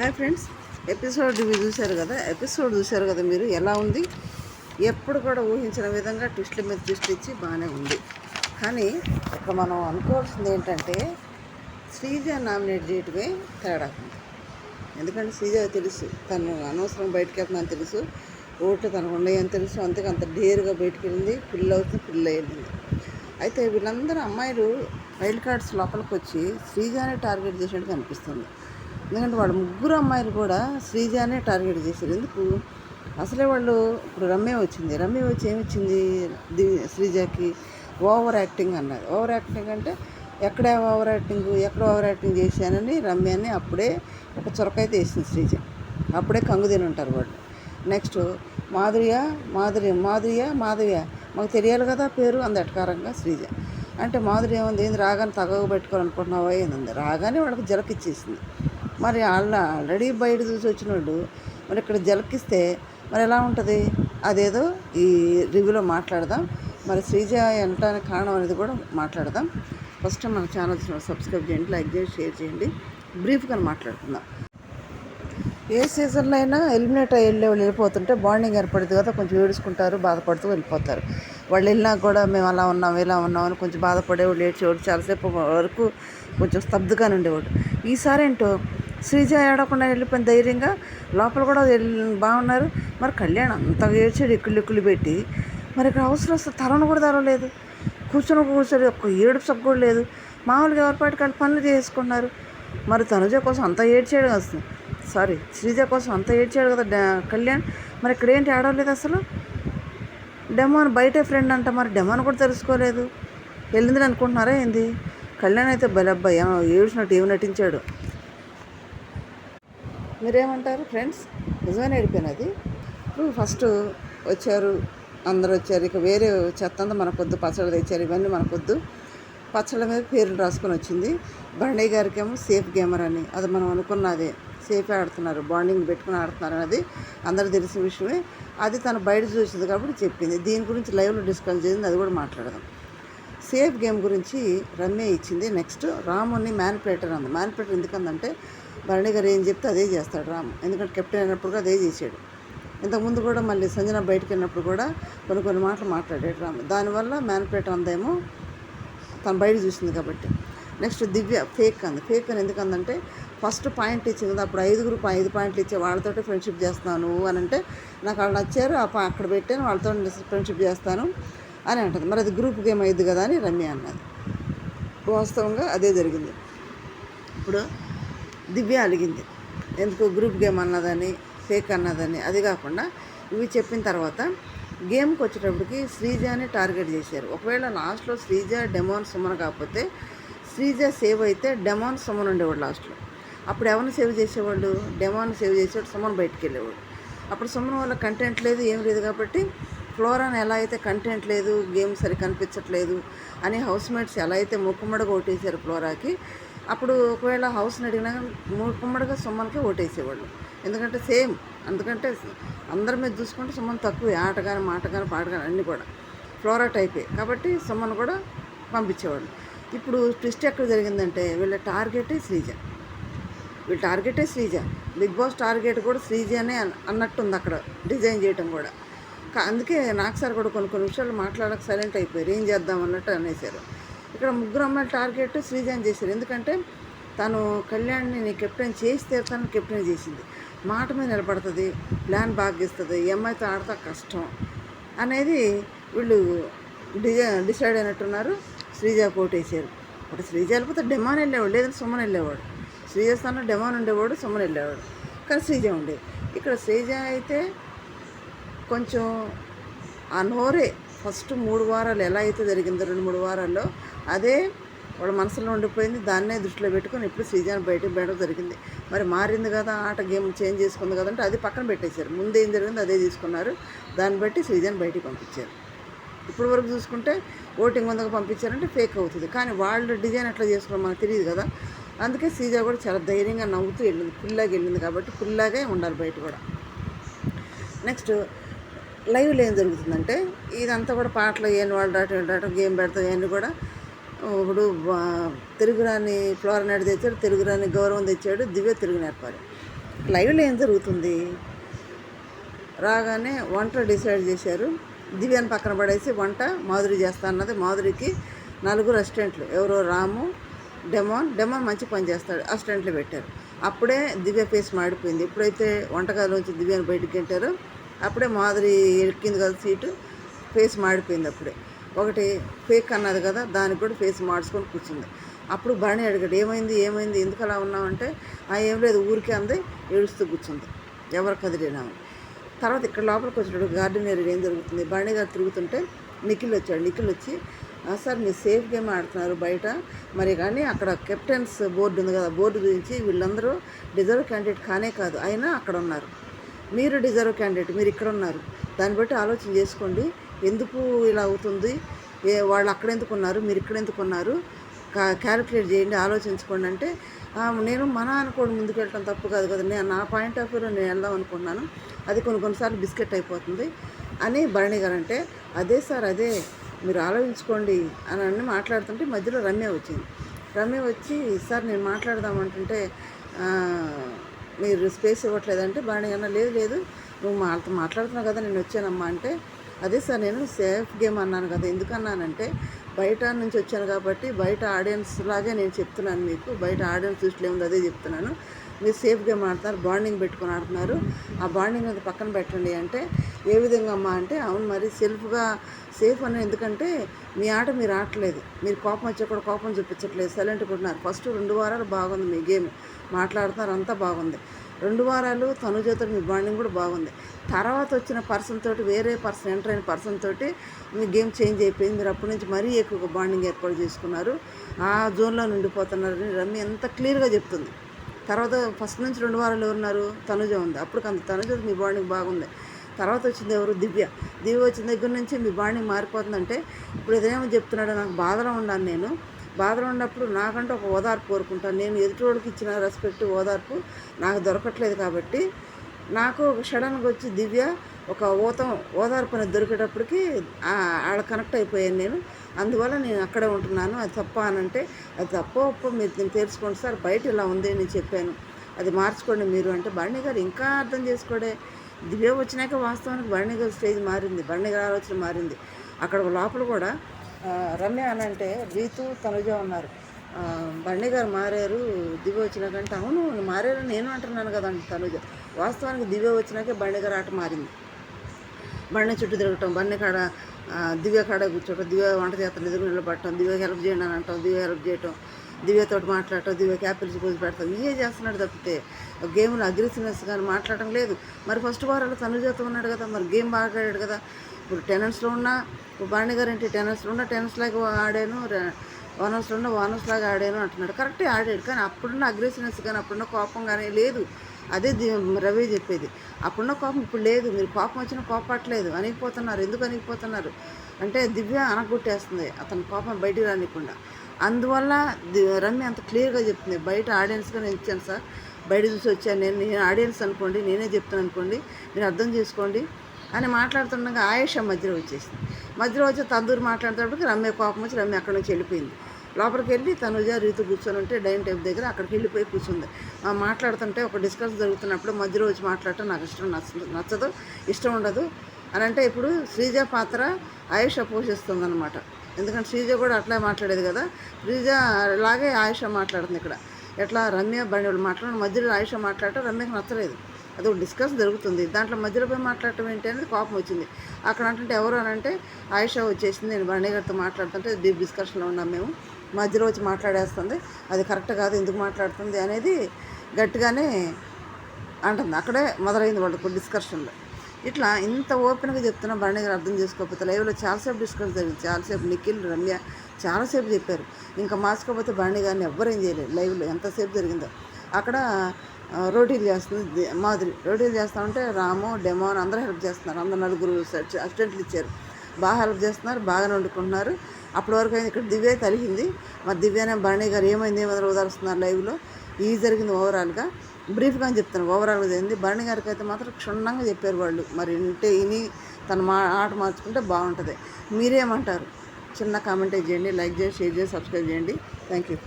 Hi friends, episode చూశారు కదా మీరు. ఎలా ఉంది? ఎప్పుడు కూడా ఊహించిన విధంగా ట్విస్ట్ల మీద ట్విస్ట్ ఇచ్చి బాగానే ఉంది. కానీ ఇక్కడ మనం అనుకోవాల్సింది ఏంటంటే శ్రీజ నామినేట్ చేయటమే తేడా ఉంది. ఎందుకంటే శ్రీజ తెలుసు తను అనవసరం బయటకు వెళ్తుందని తెలుసు, ఓట్లు తనకు ఉన్నాయని తెలుసు. అంతకు అంత డేరుగా బయటకు వెళ్ళింది, పిల్ల అవుతుంది, పిల్ల వెళ్ళింది. అయితే వీళ్ళందరూ అమ్మాయిలు వైల్డ్ కార్డ్స్ లోపలికి వచ్చి శ్రీజానే టార్గెట్ చేసినట్టు అనిపిస్తుంది. ఎందుకంటే వాళ్ళు ముగ్గురు అమ్మాయిలు కూడా శ్రీజానే టార్గెట్ చేశారు. ఎందుకు? అసలే వాళ్ళు ఇప్పుడు రమ్య వచ్చి ఏమిచ్చింది శ్రీజాకి? ఓవర్ యాక్టింగ్ అన్నది. ఓవర్ యాక్టింగ్ అంటే ఎక్కడ ఓవర్ యాక్టింగ్ చేశానని రమ్యని అప్పుడే ఒక చొరకైతే వేసింది శ్రీజ. అప్పుడే కంగు తిని ఉంటారు వాళ్ళు. నెక్స్ట్ మాధుర్య మాకు తెలియాలి కదా పేరు అంది ఎటకారంగా శ్రీజ. అంటే మాధుర్య ఏముంది, ఏంది రాగానే తగవ పెట్టుకోవాలనుకుంటున్నావా ఏంది? రాగానే వాళ్ళకి జలకిచ్చేసింది. మరి వాళ్ళు ఆల్రెడీ బయట చూసి వచ్చిన వాళ్ళు మరి ఇక్కడ జలకిస్తే మరి ఎలా ఉంటుంది? అదేదో ఈ రివ్యూలో మాట్లాడదాం. మరి శ్రీజ వెళ్ళటానికి కారణం అనేది కూడా మాట్లాడదాం. ఫస్ట్ మన ఛానల్ సబ్స్క్రైబ్ చేయండి, లైక్ చేయండి, షేర్ చేయండి. బ్రీఫ్గా మాట్లాడుకుందాం. ఏ సీజన్లో అయినా ఎలిమినేట్ అయ్యి వెళ్ళే వాళ్ళు వెళ్ళిపోతుంటే బాండింగ్ ఏర్పడుతుంది కదా, కొంచెం ఏడుచుకుంటారు, బాధపడుతూ వెళ్ళిపోతారు. వాళ్ళు వెళ్ళినా కూడా మేము అలా ఉన్నాం ఇలా ఉన్నాం అని కొంచెం బాధపడేవాళ్ళు, ఏడ్చేవాడు, చాలాసేపు వరకు కొంచెం స్తబ్దుగానే ఉండేవాడు. ఈసారి ఏంటో శ్రీజ ఏడకుండా వెళ్ళిపోయిన ధైర్యంగా లోపల కూడా బాగున్నారు. మరి కళ్యాణ్ అంతగా ఏడ్చాడు, ఎక్కులు పెట్టి. మరి ఇక్కడ అవసరం వస్తే తలను కూడా తరవలేదు, కూర్చొని ఒక్క ఏడుపు సగ్గు కూడా లేదు. మామూలుగా ఎవరిపాటికి వాళ్ళు పనులు చేసుకున్నారు. మరి తనుజ కోసం అంత ఏడ్చాడు వస్తుంది, శ్రీజ కోసం అంత ఏడ్చాడు కదా కళ్యాణ్. మరి ఇక్కడ ఏంటి ఆడవలేదు అసలు? డెమోన్ బయటే ఫ్రెండ్ అంట, మరి డెమోన్ కూడా తెలుసుకోలేదు. వెళ్ళిందని అనుకుంటున్నారా ఏంది? కళ్యాణ్ అయితే బలబ్బాయి ఏడ్చినట్టు ఏమి నటించాడు. మీరేమంటారు ఫ్రెండ్స్? నిజమైన ఏడిపోయినది. ఇప్పుడు ఫస్ట్ అందరూ వచ్చారు. ఇక వేరే చెత్త అంతా మనకొద్దు, పచ్చళ్ళు తెచ్చారు, ఇవన్నీ మనకొద్దు. పచ్చళ్ళ మీద పేర్లు రాసుకొని వచ్చింది. భరణి గారికి ఏమో సేఫ్ గేమర్ అని, అది మనం అనుకున్నదే. సేఫే ఆడుతున్నారు, బాండింగ్ పెట్టుకుని ఆడుతున్నారు అనేది అందరూ తెలిసిన విషయమే. అది తను బయట చూసింది కాబట్టి చెప్పింది. దీని గురించి లైవ్లో డిస్కస్ చేసింది, అది కూడా మాట్లాడదాం. సేఫ్ గేమ్ గురించి రమ్య ఇచ్చింది. నెక్స్ట్ రాముని మ్యానిపులేటర్ అంది. మ్యానిపులేటర్ ఎందుకందంటే భరణి గారు ఏం చెప్తే అదే చేస్తాడు రాము. ఎందుకంటే కెప్టెన్ అయినప్పుడు కూడా అదే చేశాడు. ఇంతకుముందు కూడా మళ్ళీ సంజన బయటకు వెళ్ళినప్పుడు కూడా కొన్ని మాటలు మాట్లాడాడు రాము. దానివల్ల మ్యానిపులేటర్ అందేమో తను బయట చూసింది కాబట్టి. నెక్స్ట్ దివ్య ఫేక్ అని ఎందుకందంటే ఫస్ట్ పాయింట్ ఇచ్చింది కదా, అప్పుడు 5 పాయింట్లు ఇచ్చే వాళ్ళతో ఫ్రెండ్షిప్ చేస్తాను అని అంటే నాకు వాళ్ళు నచ్చారు, అక్కడ పెట్టాను, వాళ్ళతో ఫ్రెండ్షిప్ చేస్తాను అని అంటుంది. మరి అది గ్రూప్ గేమ్ అయ్యింది కదా అని రమ్య అన్నది. వాస్తవంగా అదే జరిగింది. ఇప్పుడు దివ్య అలిగింది, ఎందుకు గ్రూప్ గేమ్ అన్నదని, ఫేక్ అన్నదని. అది కాకుండా ఇవి చెప్పిన తర్వాత గేమ్కి వచ్చేటప్పటికి శ్రీజాని టార్గెట్ చేశారు. ఒకవేళ లాస్ట్లో శ్రీజ డెమోన్ సుమన్ కాకపోతే శ్రీజ సేవ్ అయితే డెమోన్ సుమన్ ఉండేవాడు లాస్ట్లో. అప్పుడు ఎవరిని సేవ్ చేసేవాళ్ళు? డెమోన్ సేవ్ చేసేవాడు, సుమన్ బయటికి వెళ్ళేవాడు. అప్పుడు సుమన్ వల్ల కంటెంట్ లేదు, ఏం లేదు కాబట్టి ఫ్లోరాని ఎలా అయితే కంటెంట్ లేదు, గేమ్ సరి కనిపించట్లేదు అని హౌస్మేట్స్ ఎలా అయితే మూకుమ్మడిగా ఓటేసారు ఫ్లోరాకి, అప్పుడు ఒకవేళ హౌస్ని అడిగినా మూకుమ్మడిగా సుమన్కి ఓటేసేవాళ్ళు. ఎందుకంటే సేమ్, ఎందుకంటే అందరి మీద చూసుకుంటే సుమన్ తక్కువే, ఆట కానీ మాట కానీ పాట కానీ అన్నీ కూడా ఫ్లోరా టైపే కాబట్టి సుమన్ కూడా పంపించేవాళ్ళు. ఇప్పుడు ట్విస్ట్ ఎక్కడ జరిగిందంటే వీళ్ళ టార్గెటే శ్రీజ. బిగ్ బాస్ టార్గెట్ కూడా శ్రీజనే అన్నట్టుంది అక్కడ డిజైన్ చేయటం కూడా. అందుకే నాకు సార్ కూడా కొన్ని విషయాలు మాట్లాడక సైలెంట్ అయిపోయారు, ఏం చేద్దాం అన్నట్టు అనేసారు. ఇక్కడ ముగ్గురు అమ్మాయిల టార్గెట్ శ్రీజని చేశారు. ఎందుకంటే తను కళ్యాణ్ని నీ కెప్టెన్ చేస్తే తను కెప్టెన్ చేసింది, మాట మీద నిలబడుతుంది, ప్లాన్ బాగా ఇస్తుంది, ఈ అమ్మాయితో ఆడతా కష్టం అనేది వీళ్ళు డిసైడ్ అయినట్టున్నారు. శ్రీజ కోటేశారు. అప్పుడు శ్రీజ వెళ్ళిపోతే డెమాన్ వెళ్ళేవాడు, లేదంటే సుమన్ వెళ్ళేవాడు. శ్రీజ స్థానంలో డెమాన్ ఉండేవాడు, సుమన్ వెళ్ళేవాడు, కానీ శ్రీజ ఉండేది. ఇక్కడ శ్రీజ అయితే కొంచెం ఆ నోరే ఫస్ట్ 3 వారాలు ఎలా అయితే జరిగిందో 2-3 వారాల్లో అదే వాళ్ళ మనసులో ఉండిపోయింది. దాన్నే దృష్టిలో పెట్టుకొని ఇప్పుడు శ్రీజాని బయటకు జరిగింది. మరి మారింది కదా, ఆట గేమ్ చేంజ్ చేసుకుంది కదంటే అది పక్కన పెట్టేశారు. ముందు ఏం జరిగిందో అదే తీసుకున్నారు, దాన్ని బట్టి శ్రీజాని బయటికి పంపించారు. ఇప్పుడు వరకు చూసుకుంటే ఓటింగ్ ముందుగా పంపించారంటే ఫేక్ అవుతుంది, కానీ వాళ్ళు డిజైన్ ఎట్లా చేసుకోవడం మనకు తెలియదు కదా. అందుకే శ్రీజ కూడా చాలా ధైర్యంగా నవ్వుతూ వెళ్ళింది, ఫుల్లాగా వెళ్ళింది కాబట్టి ఫుల్లాగే ఉండాలి బయట కూడా. నెక్స్ట్ లైవ్లో ఏం జరుగుతుందంటే ఇదంతా కూడా పాటలు ఏం వాళ్ళు గేమ్ పెడతాం ఇవన్నీ కూడా. ఇప్పుడు తెలుగురాని ఫ్లోరా నాయుడు తెచ్చాడు, తెలుగురాని గౌరవం తెచ్చాడు, దివ్య తెలుగు నేర్పాలి. లైవ్లో ఏం జరుగుతుంది? రాగానే వంట డిసైడ్ చేశారు. దివ్యాన్ని పక్కన పడేసి వంట మాధురి చేస్తా అన్నది. మాధురికి 4 అసిస్టెంట్లు, ఎవరో రాము, డెమాన్ మంచి పని చేస్తాడు, అసిస్టెంట్లు పెట్టారు. అప్పుడే దివ్య ఫేస్ మాడిపోయింది. ఎప్పుడైతే వంటగదిలోంచి దివ్యాన్ని బయటికి గెంటారో అప్పుడే మాధురి ఎక్కింది కదా సీటు, ఫేస్ మాడిపోయింది. అప్పుడే ఒకటి ఫేక్ అన్నది కదా, దానికి కూడా ఫేస్ మార్చుకొని కూర్చుంది. అప్పుడు బాణి అడిగాడు, ఏమైంది ఎందుకు అలా ఉన్నామంటే ఏం లేదు ఊరికే అంది, ఏడుస్తూ కూర్చుంది, ఎవరు కదిలినాము. తర్వాత ఇక్కడ లోపలికి వచ్చాడు గార్డెన్ ఏరియా, ఏం జరుగుతుంది? బాణి గారు తిరుగుతుంటే నిఖిల్ వచ్చాడు. నిఖిల్ వచ్చి, సార్ మీరు సేఫ్ గేమ్ ఆడుతున్నారు బయట, మరి కానీ అక్కడ కెప్టెన్స్ బోర్డు ఉంది కదా, బోర్డు గురించి వీళ్ళందరూ డిజర్వ్ క్యాండిడేట్ కానే కాదు, అయినా అక్కడ ఉన్నారు. మీరు డిజర్వ్ క్యాండిడేట్, మీరు ఇక్కడ ఉన్నారు, దాన్ని బట్టి ఆలోచన చేసుకోండి, ఎందుకు ఇలా అవుతుంది, వాళ్ళు అక్కడ ఎందుకు ఉన్నారు, మీరు ఇక్కడ ఎందుకు ఉన్నారు, క్యాలిక్యులేట్ చేయండి, ఆలోచించుకోండి అంటే, నేను మన అనుకోండి ముందుకు వెళ్ళటం తప్పు కాదు కదా, నేను నా పాయింట్ ఆఫ్ వ్యూలో నేను వెళ్దాం అనుకున్నాను, అది కొన్నిసార్లు బిస్కెట్ అయిపోతుంది అని భరణి గారు అంటే, అదే సార్ అదే మీరు ఆలోచించుకోండి అని అన్నీ మాట్లాడుతుంటే మధ్యలో రమ్య వచ్చింది. రమ్య వచ్చి, సార్ నేను మాట్లాడదామంటుంటే మీరు స్పేస్ ఇవ్వట్లేదంటే భరణి అన్న, లేదు నువ్వు మాట్లాడుతున్నావు కదా నేను వచ్చానమ్మా అంటే, అదే సార్ నేను సేఫ్ గేమ్ అన్నాను కదా, ఎందుకన్నానంటే బయట నుంచి వచ్చాను కాబట్టి బయట ఆడియన్స్ లాగే నేను చెప్తున్నాను మీకు, బయట ఆడియన్స్ దృష్టిలో ఏముంది అదే చెప్తున్నాను, మీరు సేఫ్ గేమ్ ఆడుతున్నారు, బాండింగ్ పెట్టుకొని ఆడుతున్నారు, ఆ బాండింగ్ అది పక్కన పెట్టండి అంటే, ఏ విధంగా అమ్మా అంటే, అవును మరి సెల్ఫ్గా సేఫ్ అని, ఎందుకంటే మీ ఆట మీరు ఆడలేదు, మీరు కోపం వచ్చే కూడా కోపం చూపించట్లేదు, సైలెంట్గా ఉంటున్నారు. ఫస్ట్ 2 వారాలు బాగుంది మీ గేమ్, మాట్లాడుతున్నారు అంతా బాగుంది, 2 వారాలు తనుజతో మీ బాండింగ్ కూడా బాగుంది, తర్వాత వచ్చిన పర్సన్ తోటి, వేరే పర్సన్ ఎంటర్ అయిన పర్సన్ తోటి మీ గేమ్ చేంజ్ అయిపోయింది, మీరు అప్పటి నుంచి మరీ ఎక్కువగా బాండింగ్ ఏర్పాటు చేసుకున్నారు, ఆ జోన్లో ఉండిపోతున్నారని రమ్య ఎంత క్లియర్గా చెప్తుంది. తర్వాత ఫస్ట్ నుంచి 2 వారాలు ఎవరున్నారు? తనుజ ఉంది, అప్పుడు అంత తనుజ మీ బాండింగ్ బాగుంది. తర్వాత వచ్చింది ఎవరు? దివ్య వచ్చిన దగ్గర నుంచి మీ బాండింగ్ మారిపోతుందంటే, ఇప్పుడు ఏదేమో చెప్తున్నాడో, నాకు బాధలో ఉన్నాను, నేను బాధలో ఉన్నప్పుడు నాకంటూ ఒక ఓదార్పు కోరుకుంటాను, నేను ఎదుటివాళ్ళకి ఇచ్చిన రెస్పెక్ట్ ఓదార్పు నాకు దొరకట్లేదు కాబట్టి, నాకు ఒక సడన్గా వచ్చి దివ్య ఒక ఓదార్పు అనేది దొరికేటప్పటికి ఆడ కనెక్ట్ అయిపోయాను నేను, అందువల్ల నేను అక్కడే ఉంటున్నాను, అది తప్ప అని అంటే, అది తప్ప మీరు నేను తెలుసుకోండి సార్, బయట ఇలా ఉంది నేను చెప్పాను, అది మార్చుకోండి మీరు అంటే, భరణి గారు ఇంకా అర్థం చేసుకోడే, దివ్య వచ్చినాక వాస్తవానికి భరణి గారి స్టేజ్ మారింది, భరణి గారి ఆలోచన మారింది. అక్కడ లోపల కూడా రమ్య అని అంటే రీతు తనుజ ఉన్నారు, భరణి గారు మారారు దివ్య వచ్చినాకంటే, అవును మారారు నేను అంటున్నాను కదా అంటే తనుజ, వాస్తవానికి దివ్య వచ్చినాకే భరణి గారు ఆట మారింది. బండి చుట్టూ తిరగటం, బండి కాడ దివ్య కాడ కూర్చోవటం, దివ్య వంట చేస్తాం ఎదురు నిలబడటం, దివ్యకి హెల్ప్ చేయండి అని అంటాం, దివ్య హెల్ప్ చేయటం, దివ్యతో మాట్లాడటం, దివ్యకి యాపిల్స్ కోసి పెడతాం, ఇవే చేస్తున్నాడు తప్పితే గేమ్లో అగ్రెసివ్నెస్ కానీ మాట్లాడటం లేదు. మరి ఫస్ట్ వారాలు తనుజతో ఉన్నాడు కదా, మరి గేమ్ బాగా ఆడాడు కదా, ఇప్పుడు టెనెన్స్లో ఉన్నా బాణి గారు ఏంటి, టెనెన్స్లో ఉన్న టెనెన్స్ లాగా ఆడాను, ఓనర్స్లో ఉన్న ఓనర్స్ లాగా ఆడాను అంటున్నాడు, కరెక్టే ఆడాడు, కానీ అప్పుడున్న అగ్రెసివ్నెస్ కానీ అప్పుడున్న కోపం కానీ లేదు. అదే రవి చెప్పేది, అప్పుడున్న కోపం ఇప్పుడు లేదు, మీరు కోపం వచ్చినా కోపట్లేదు, అనిగిపోతున్నారు, ఎందుకు అనిగిపోతున్నారు అంటే దివ్య అనగొట్టేస్తుంది అతని కోపం బయటికి రానికుండా, అందువల్ల రమ్య అంత క్లియర్గా చెప్తుంది, బయట ఆడియన్స్గా నేను ఇచ్చాను సార్, బయట చూసి వచ్చాను నేను ఆడియన్స్ అనుకోండి, నేనే చెప్తాను అనుకోండి, మీరు అర్థం చేసుకోండి అని మాట్లాడుతుండగా ఆయేష మధ్యలో వచ్చేసింది. మధ్యలో వచ్చి తందూరు మాట్లాడేటప్పటికి రమ్య కోపం వచ్చి రమ్య అక్కడి నుంచి వెళ్ళిపోయింది. లోపలికి వెళ్ళి తనుజ రీతు కూర్చొని ఉంటే డైనింగ్ టేబుల్ దగ్గర అక్కడికి వెళ్ళిపోయి కూర్చుంది. మాట్లాడుతుంటే ఒక డిస్కస్ జరుగుతున్నప్పుడు మధ్యలో వచ్చి మాట్లాడటం నాకు నచ్చదు, ఇష్టం ఉండదు అని అంటే, ఇప్పుడు శ్రీజ పాత్ర ఆయేష పోషిస్తుందన్నమాట. ఎందుకంటే శ్రీజ కూడా అట్లా మాట్లాడేది కదా, శ్రీజ లాగే ఆయేష మాట్లాడుతుంది ఇక్కడ. ఎట్లా రమ్య బండి వాళ్ళు మాట్లాడడం, మధ్యలో ఆయేష మాట్లాడటం రమ్యకు నచ్చలేదు, అది ఒక డిస్కస్ జరుగుతుంది, దాంట్లో మధ్యలో పోయి మాట్లాడటం ఏంటి అనేది కోపం వచ్చింది. అక్కడ అంటే ఎవరు అని అంటే ఆయేష వచ్చేసింది, నేను బండి గారితో మాట్లాడుతుంటే డీప్ డిస్కషన్లో ఉన్నాం మేము, మధ్యలో వచ్చి మాట్లాడేస్తుంది, అది కరెక్ట్ కాదు, ఎందుకు మాట్లాడుతుంది అనేది గట్టిగానే అంటుంది. అక్కడే మొదలైంది వాళ్ళకు డిస్కషన్లో. ఇట్లా ఇంత ఓపెన్గా చెప్తున్నా బండి గారు అర్థం చేసుకోకపోతే, లైవ్లో చాలాసేపు డిస్కస్ జరిగింది, చాలాసేపు నిఖిల్ రమ్య చాలాసేపు చెప్పారు, ఇంకా మార్చుకోకపోతే బండి గారిని ఎవ్వరేం చేయలేదు. లైవ్లో ఎంతసేపు జరిగిందో అక్కడ రోటీలు చేస్తుంది మాధురి, రోటీలు చేస్తూ ఉంటే రాము డెమోన్ అందరూ హెల్ప్ చేస్తున్నారు, అందరు 4 అసిస్టెంట్లు ఇచ్చారు, బాగా హెల్ప్ చేస్తున్నారు, బాగానే వండుకుంటున్నారు. అప్పటి వరకు అయింది. ఇక్కడ దివ్య తలిగింది, మరి దివ్యనే బండి గారు ఏమైంది ఓదారుస్తున్నారు లైవ్లో, ఈ జరిగింది ఓవరాల్గా బ్రీఫ్గా అని చెప్తాను, ఓవరాల్గా జరిగింది. బండి గారికి అయితే మాత్రం క్షుణ్ణంగా చెప్పారు వాళ్ళు, మరి ఇని తన ఆట మార్చుకుంటే బాగుంటుంది. మీరేమంటారు? చిన్న కామెంటే చేయండి, లైక్ చేసి షేర్ చేసి సబ్స్క్రైబ్ చేయండి. Thank you.